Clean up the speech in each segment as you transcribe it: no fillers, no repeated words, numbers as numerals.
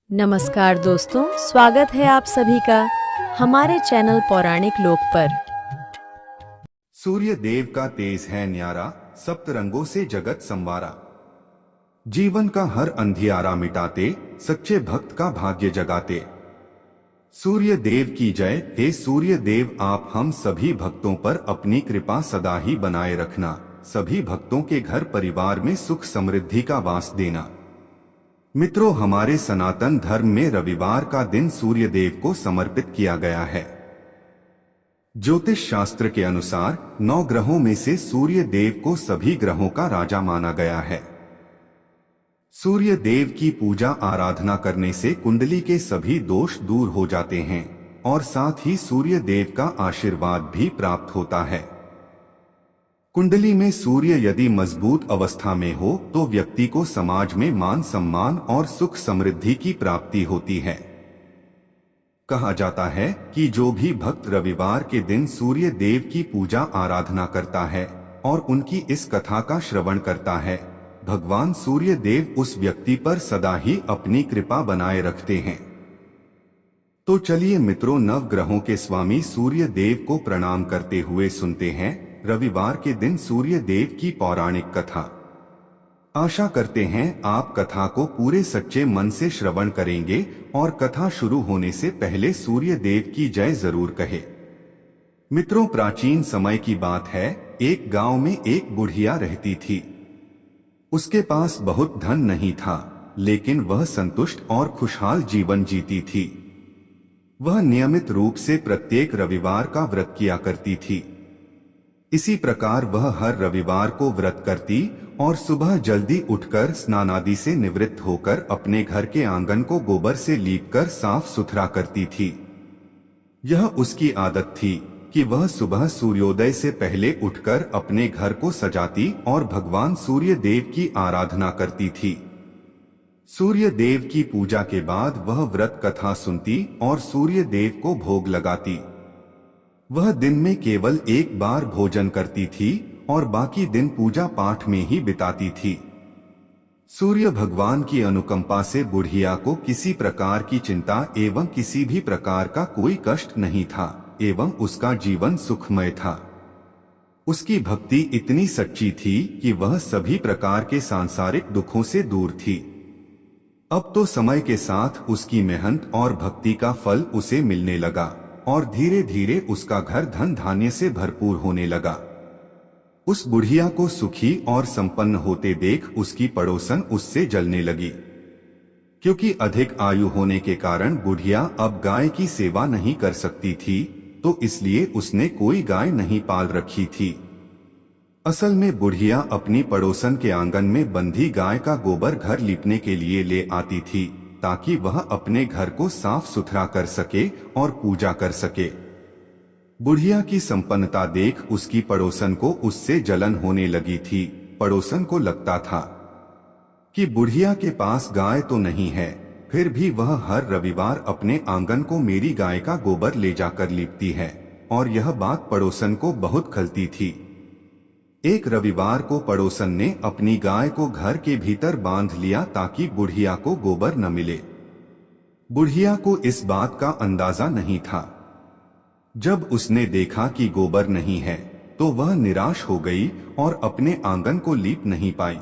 नमस्कार दोस्तों, स्वागत है आप सभी का हमारे चैनल पौराणिक लोक पर। सूर्य देव का तेज है न्यारा, सप्त रंगों से जगत संवारा। जीवन का हर अंधियारा मिटाते, सच्चे भक्त का भाग्य जगाते। सूर्य देव की जय। हे सूर्य देव, आप हम सभी भक्तों पर अपनी कृपा सदा ही बनाए रखना। सभी भक्तों के घर परिवार में सुख समृद्धि का वास देना। मित्रों, हमारे सनातन धर्म में रविवार का दिन सूर्य देव को समर्पित किया गया है। ज्योतिष शास्त्र के अनुसार 9 ग्रहों में से सूर्य देव को सभी ग्रहों का राजा माना गया है। सूर्य देव की पूजा आराधना करने से कुंडली के सभी दोष दूर हो जाते हैं और साथ ही सूर्य देव का आशीर्वाद भी प्राप्त होता है। कुंडली में सूर्य यदि मजबूत अवस्था में हो तो व्यक्ति को समाज में मान सम्मान और सुख समृद्धि की प्राप्ति होती है। कहा जाता है कि जो भी भक्त रविवार के दिन सूर्य देव की पूजा आराधना करता है और उनकी इस कथा का श्रवण करता है, भगवान सूर्य देव उस व्यक्ति पर सदा ही अपनी कृपा बनाए रखते हैं। तो चलिए मित्रों, नवग्रहों के स्वामी सूर्य देव को प्रणाम करते हुए सुनते हैं रविवार के दिन सूर्य देव की पौराणिक कथा। आशा करते हैं आप कथा को पूरे सच्चे मन से श्रवण करेंगे और कथा शुरू होने से पहले सूर्य देव की जय जरूर कहे। मित्रों, प्राचीन समय की बात है। एक गांव में एक बुढ़िया रहती थी। उसके पास बहुत धन नहीं था, लेकिन वह संतुष्ट और खुशहाल जीवन जीती थी। वह नियमित रूप से प्रत्येक रविवार का व्रत किया करती थी। इसी प्रकार वह हर रविवार को व्रत करती और सुबह जल्दी उठकर स्नानादि से निवृत्त होकर अपने घर के आंगन को गोबर से लीपकर साफ सुथरा करती थी। यह उसकी आदत थी कि वह सुबह सूर्योदय से पहले उठकर अपने घर को सजाती और भगवान सूर्य देव की आराधना करती थी। सूर्य देव की पूजा के बाद वह व्रत कथा सुनती और सूर्य देव को भोग लगाती। वह दिन में केवल एक बार भोजन करती थी और बाकी दिन पूजा पाठ में ही बिताती थी। सूर्य भगवान की अनुकंपा से बुढ़िया को किसी प्रकार की चिंता एवं किसी भी प्रकार का कोई कष्ट नहीं था एवं उसका जीवन सुखमय था। उसकी भक्ति इतनी सच्ची थी कि वह सभी प्रकार के सांसारिक दुखों से दूर थी। अब तो समय के साथ उसकी मेहनत और भक्ति का फल उसे मिलने लगा और धीरे धीरे उसका घर धन धान्य से भरपूर होने लगा। उस बुढ़िया को सुखी और संपन्न होते देख उसकी पड़ोसन उससे जलने लगी। क्योंकि अधिक आयु होने के कारण बुढ़िया अब गाय की सेवा नहीं कर सकती थी, तो इसलिए उसने कोई गाय नहीं पाल रखी थी। असल में बुढ़िया अपनी पड़ोसन के आंगन में बंधी गाय का गोबर घर लीपने के लिए ले आती थी, ताकि वह अपने घर को साफ सुथरा कर सके और पूजा कर सके। बुढ़िया की संपन्नता देख उसकी पड़ोसन को उससे जलन होने लगी थी। पड़ोसन को लगता था कि बुढ़िया के पास गाय तो नहीं है, फिर भी वह हर रविवार अपने आंगन को मेरी गाय का गोबर ले जाकर लीपती है, और यह बात पड़ोसन को बहुत खलती थी। एक रविवार को पड़ोसन ने अपनी गाय को घर के भीतर बांध लिया ताकि बुढ़िया को गोबर न मिले। बुढ़िया को इस बात का अंदाजा नहीं था। जब उसने देखा कि गोबर नहीं है तो वह निराश हो गई और अपने आंगन को लीप नहीं पाई।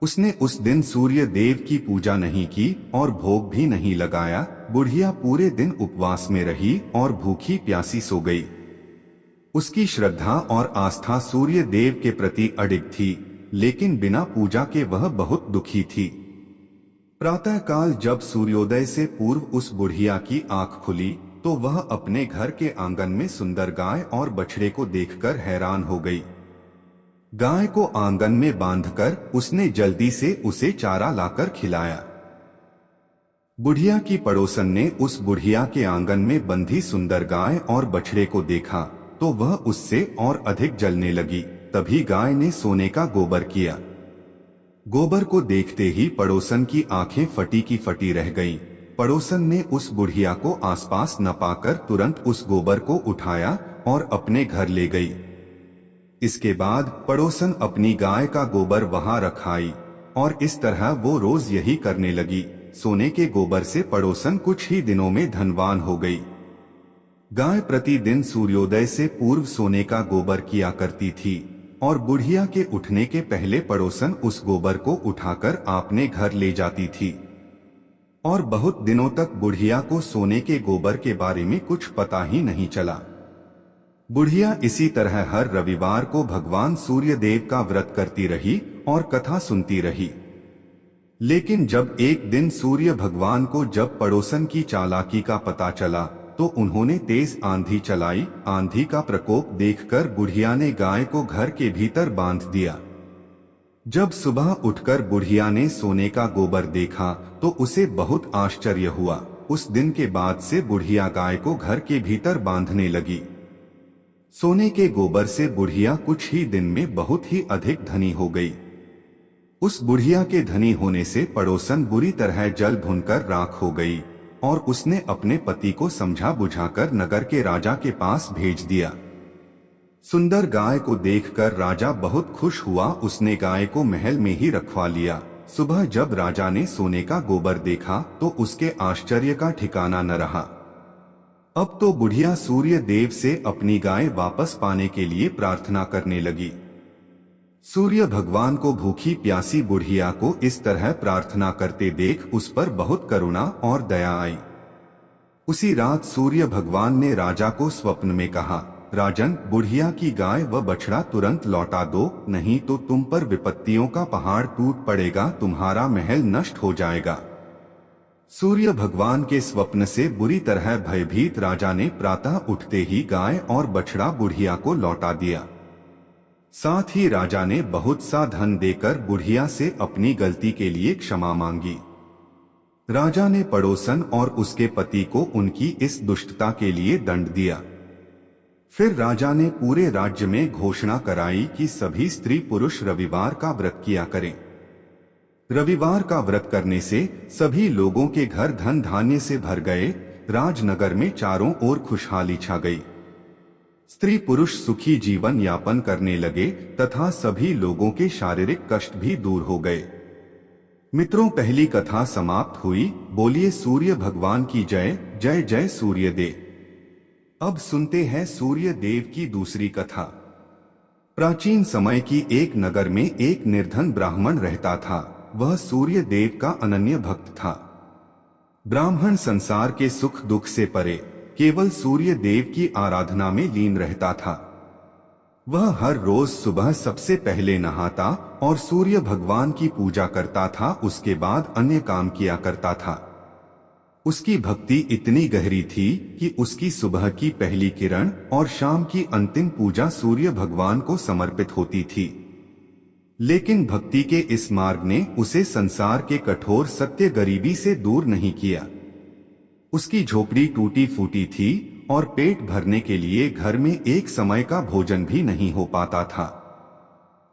उसने उस दिन सूर्य देव की पूजा नहीं की और भोग भी नहीं लगाया। बुढ़िया पूरे दिन उपवास में रही और भूखी प्यासी सो गई। उसकी श्रद्धा और आस्था सूर्य देव के प्रति अडिग थी, लेकिन बिना पूजा के वह बहुत दुखी थी। प्रातःकाल जब सूर्योदय से पूर्व उस बुढ़िया की आंख खुली तो वह अपने घर के आंगन में सुंदर गाय और बछड़े को देखकर हैरान हो गई। गाय को आंगन में बांधकर उसने जल्दी से उसे चारा लाकर खिलाया। बुढ़िया की पड़ोसन ने उस बुढ़िया के आंगन में बंधी सुंदर गाय और बछड़े को देखा तो वह उससे और अधिक जलने लगी। तभी गाय ने सोने का गोबर किया। गोबर को देखते ही पड़ोसन की आंखें फटी की फटी रह गईं। पड़ोसन ने उस बुढ़िया को आसपास न पाकर तुरंत उस गोबर को उठाया और अपने घर ले गई। इसके बाद पड़ोसन अपनी गाय का गोबर वहां रख आई और इस तरह वो रोज यही करने लगी। सोने के गोबर से पड़ोसन कुछ ही दिनों में धनवान हो गई। गाय प्रतिदिन सूर्योदय से पूर्व सोने का गोबर किया करती थी और बुढ़िया के उठने के पहले पड़ोसन उस गोबर को उठाकर अपने घर ले जाती थी। और बहुत दिनों तक बुढ़िया को सोने के गोबर के बारे में कुछ पता ही नहीं चला। बुढ़िया इसी तरह हर रविवार को भगवान सूर्य देव का व्रत करती रही और कथा सुनती रही। लेकिन जब एक दिन सूर्य भगवान को जब पड़ोसन की चालाकी का पता चला तो उन्होंने तेज आंधी चलाई। आंधी का प्रकोप देखकर बुढ़िया ने गाय को घर के भीतर बांध दिया। जब सुबह उठकर बुढ़िया ने सोने का गोबर देखा तो उसे बहुत आश्चर्य हुआ। उस दिन के बाद से बुढ़िया गाय को घर के भीतर बांधने लगी। सोने के गोबर से बुढ़िया कुछ ही दिन में बहुत ही अधिक धनी हो गई। उस बुढ़िया के धनी होने से पड़ोसन बुरी तरह जल भुनकर राख हो गई और उसने अपने पति को समझा बुझाकर नगर के राजा के पास भेज दिया। सुंदर गाय को देखकर राजा बहुत खुश हुआ। उसने गाय को महल में ही रखवा लिया। सुबह जब राजा ने सोने का गोबर देखा तो उसके आश्चर्य का ठिकाना न रहा। अब तो बुढ़िया सूर्य देव से अपनी गाय वापस पाने के लिए प्रार्थना करने लगी। सूर्य भगवान को भूखी प्यासी बुढ़िया को इस तरह प्रार्थना करते देख उस पर बहुत करुणा और दया आई। उसी रात सूर्य भगवान ने राजा को स्वप्न में कहा, राजन, बुढ़िया की गाय व बछड़ा तुरंत लौटा दो, नहीं तो तुम पर विपत्तियों का पहाड़ टूट पड़ेगा, तुम्हारा महल नष्ट हो जाएगा। सूर्य भगवान के स्वप्न से बुरी तरह भयभीत राजा ने प्रातः उठते ही गाय और बछड़ा बुढ़िया को लौटा दिया। साथ ही राजा ने बहुत सा धन देकर बुढ़िया से अपनी गलती के लिए क्षमा मांगी। राजा ने पड़ोसन और उसके पति को उनकी इस दुष्टता के लिए दंड दिया। फिर राजा ने पूरे राज्य में घोषणा कराई कि सभी स्त्री पुरुष रविवार का व्रत किया करें। रविवार का व्रत करने से सभी लोगों के घर धन धान्य से भर गए। राजनगर में चारों ओर खुशहाली छा गई। स्त्री पुरुष सुखी जीवन यापन करने लगे तथा सभी लोगों के शारीरिक कष्ट भी दूर हो गए। मित्रों, पहली कथा समाप्त हुई। बोलिए सूर्य भगवान की जय। जय जय सूर्य देव। अब सुनते हैं सूर्य देव की दूसरी कथा। प्राचीन समय की एक नगर में एक निर्धन ब्राह्मण रहता था। वह सूर्य देव का अनन्य भक्त था। ब्राह्मण संसार के सुख दुख से परे केवल सूर्य देव की आराधना में लीन रहता था। वह हर रोज सुबह सबसे पहले नहाता और सूर्य भगवान की पूजा करता था। उसके बाद अन्य काम किया करता था। उसकी भक्ति इतनी गहरी थी कि उसकी सुबह की पहली किरण और शाम की अंतिम पूजा सूर्य भगवान को समर्पित होती थी। लेकिन भक्ति के इस मार्ग ने उसे संसार के कठोर सत्य गरीबी से दूर नहीं किया। उसकी झोपड़ी टूटी फूटी थी और पेट भरने के लिए घर में एक समय का भोजन भी नहीं हो पाता था।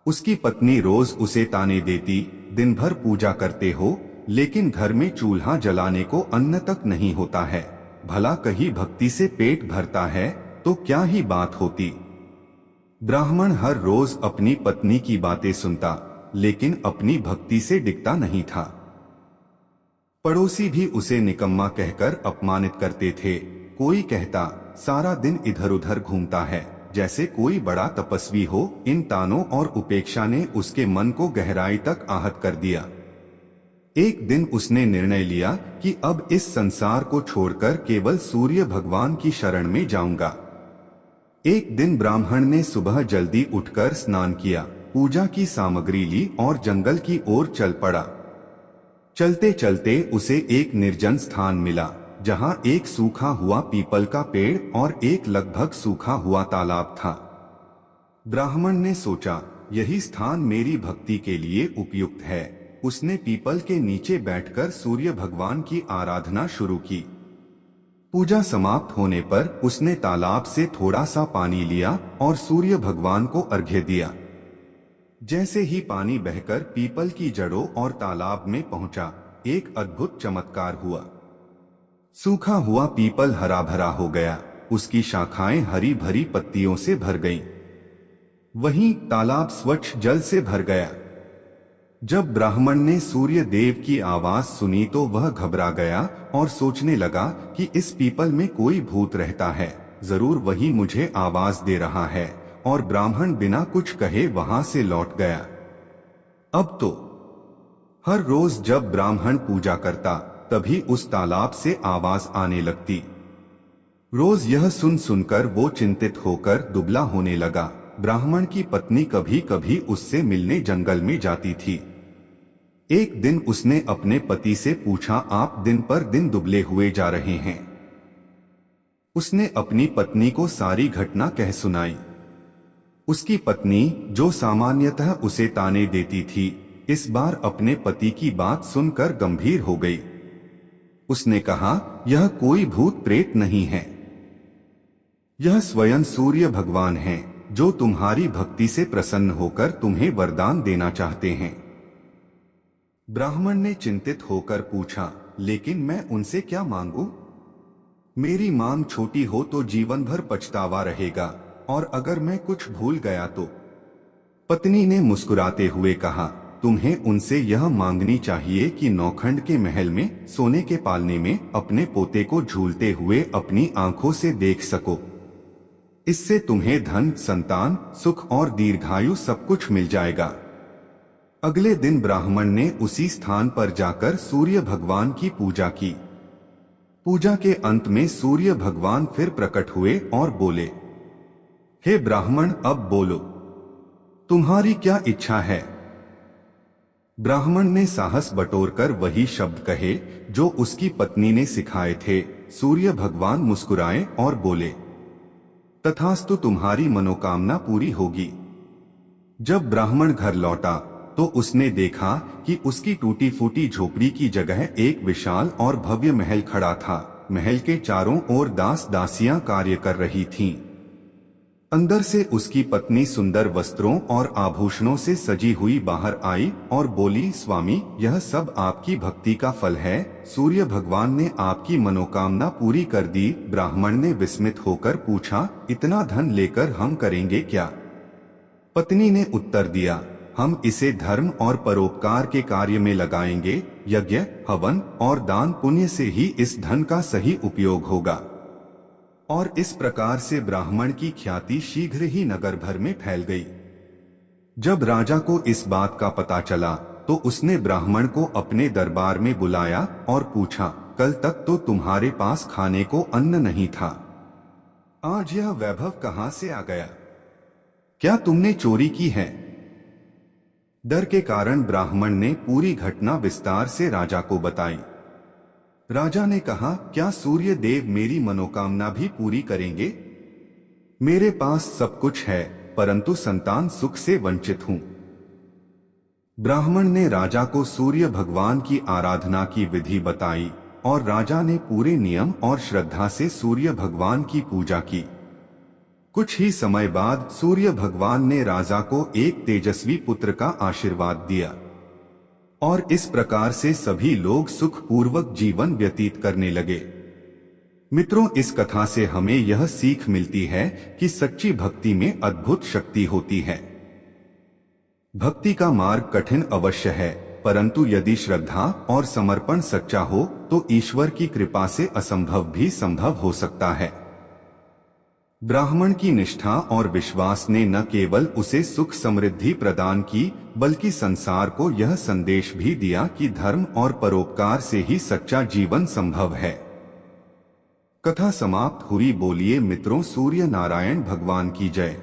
उसकी पत्नी रोज उसे ताने देती, दिन भर पूजा करते हो लेकिन घर में चूल्हा जलाने को अन्न तक नहीं होता है। भला कहीं भक्ति से पेट भरता है तो क्या ही बात होती। ब्राह्मण हर रोज अपनी पत्नी की बातें सुनता लेकिन अपनी भक्ति से डिगता नहीं था। पड़ोसी भी उसे निकम्मा कहकर अपमानित करते थे। कोई कहता, सारा दिन इधर उधर घूमता है, जैसे कोई बड़ा तपस्वी हो। इन तानों और उपेक्षा ने उसके मन को गहराई तक आहत कर दिया। एक दिन उसने निर्णय लिया कि अब इस संसार को छोड़कर केवल सूर्य भगवान की शरण में जाऊंगा। एक दिन ब्राह्मण ने सुबह जल्दी उठकर स्नान किया, पूजा की सामग्री ली और जंगल की ओर चल पड़ा। चलते चलते उसे एक निर्जन स्थान मिला जहां एक सूखा हुआ पीपल का पेड़ और एक लगभग सूखा हुआ तालाब था। ब्राह्मण ने सोचा, यही स्थान मेरी भक्ति के लिए उपयुक्त है। उसने पीपल के नीचे बैठकर सूर्य भगवान की आराधना शुरू की। पूजा समाप्त होने पर उसने तालाब से थोड़ा सा पानी लिया और सूर्य भगवान को अर्घ्य दिया। जैसे ही पानी बहकर पीपल की जड़ों और तालाब में पहुंचा, एक अद्भुत चमत्कार हुआ। सूखा हुआ पीपल हरा भरा हो गया, उसकी शाखाएं हरी भरी पत्तियों से भर गईं। वहीं तालाब स्वच्छ जल से भर गया। जब ब्राह्मण ने सूर्य देव की आवाज सुनी तो वह घबरा गया और सोचने लगा कि इस पीपल में कोई भूत रहता है, जरूर वही मुझे आवाज दे रहा है। और ब्राह्मण बिना कुछ कहे वहां से लौट गया। अब तो हर रोज जब ब्राह्मण पूजा करता तभी उस तालाब से आवाज आने लगती। रोज यह सुन सुनकर वो चिंतित होकर दुबला होने लगा। ब्राह्मण की पत्नी कभी कभी उससे मिलने जंगल में जाती थी। एक दिन उसने अपने पति से पूछा, आप दिन पर दिन दुबले हुए जा रहे हैं। उसने अपनी पत्नी को सारी घटना कह सुनाई। उसकी पत्नी, जो सामान्यतः उसे ताने देती थी, इस बार अपने पति की बात सुनकर गंभीर हो गई। उसने कहा, यह कोई भूत प्रेत नहीं है, यह स्वयं सूर्य भगवान हैं, जो तुम्हारी भक्ति से प्रसन्न होकर तुम्हें वरदान देना चाहते हैं। ब्राह्मण ने चिंतित होकर पूछा, लेकिन मैं उनसे क्या मांगू? मेरी मांग छोटी हो तो जीवन भर पछतावा रहेगा, और अगर मैं कुछ भूल गया तो? पत्नी ने मुस्कुराते हुए कहा, तुम्हें उनसे यह मांगनी चाहिए कि नौखंड के महल में सोने के पालने में अपने पोते को झूलते हुए अपनी आंखों से देख सको। इससे तुम्हें धन, संतान, सुख और दीर्घायु सब कुछ मिल जाएगा। अगले दिन ब्राह्मण ने उसी स्थान पर जाकर सूर्य भगवान की पूजा की। पूजा के अंत में सूर्य भगवान फिर प्रकट हुए और बोले, हे ब्राह्मण, अब बोलो, तुम्हारी क्या इच्छा है? ब्राह्मण ने साहस बटोरकर वही शब्द कहे जो उसकी पत्नी ने सिखाए थे। सूर्य भगवान मुस्कुराए और बोले, तथास्तु, तुम्हारी मनोकामना पूरी होगी। जब ब्राह्मण घर लौटा तो उसने देखा कि उसकी टूटी फूटी झोपड़ी की जगह एक विशाल और भव्य महल खड़ा था। महल के चारों ओर दास दासियां कार्य कर रही थीं। अंदर से उसकी पत्नी सुंदर वस्त्रों और आभूषणों से सजी हुई बाहर आई और बोली, स्वामी, यह सब आपकी भक्ति का फल है। सूर्य भगवान ने आपकी मनोकामना पूरी कर दी। ब्राह्मण ने विस्मित होकर पूछा, इतना धन लेकर हम करेंगे क्या? पत्नी ने उत्तर दिया, हम इसे धर्म और परोपकार के कार्य में लगाएंगे। यज्ञ, हवन और दान पुण्य से ही इस धन का सही उपयोग होगा। और इस प्रकार से ब्राह्मण की ख्याति शीघ्र ही नगर भर में फैल गई। जब राजा को इस बात का पता चला तो उसने ब्राह्मण को अपने दरबार में बुलाया और पूछा, कल तक तो तुम्हारे पास खाने को अन्न नहीं था, आज यह वैभव कहां से आ गया? क्या तुमने चोरी की है? डर के कारण ब्राह्मण ने पूरी घटना विस्तार से राजा को बताई। राजा ने कहा, क्या सूर्य देव मेरी मनोकामना भी पूरी करेंगे? मेरे पास सब कुछ है, परंतु संतान सुख से वंचित हूं। ब्राह्मण ने राजा को सूर्य भगवान की आराधना की विधि बताई और राजा ने पूरे नियम और श्रद्धा से सूर्य भगवान की पूजा की। कुछ ही समय बाद सूर्य भगवान ने राजा को एक तेजस्वी पुत्र का आशीर्वाद दिया और इस प्रकार से सभी लोग सुखपूर्वक जीवन व्यतीत करने लगे। मित्रों, इस कथा से हमें यह सीख मिलती है कि सच्ची भक्ति में अद्भुत शक्ति होती है। भक्ति का मार्ग कठिन अवश्य है, परंतु यदि श्रद्धा और समर्पण सच्चा हो तो ईश्वर की कृपा से असंभव भी संभव हो सकता है। ब्राह्मण की निष्ठा और विश्वास ने न केवल उसे सुख समृद्धि प्रदान की, बल्कि संसार को यह संदेश भी दिया कि धर्म और परोपकार से ही सच्चा जीवन संभव है। कथा समाप्त हुई। बोलिए मित्रों, सूर्य नारायण भगवान की जय।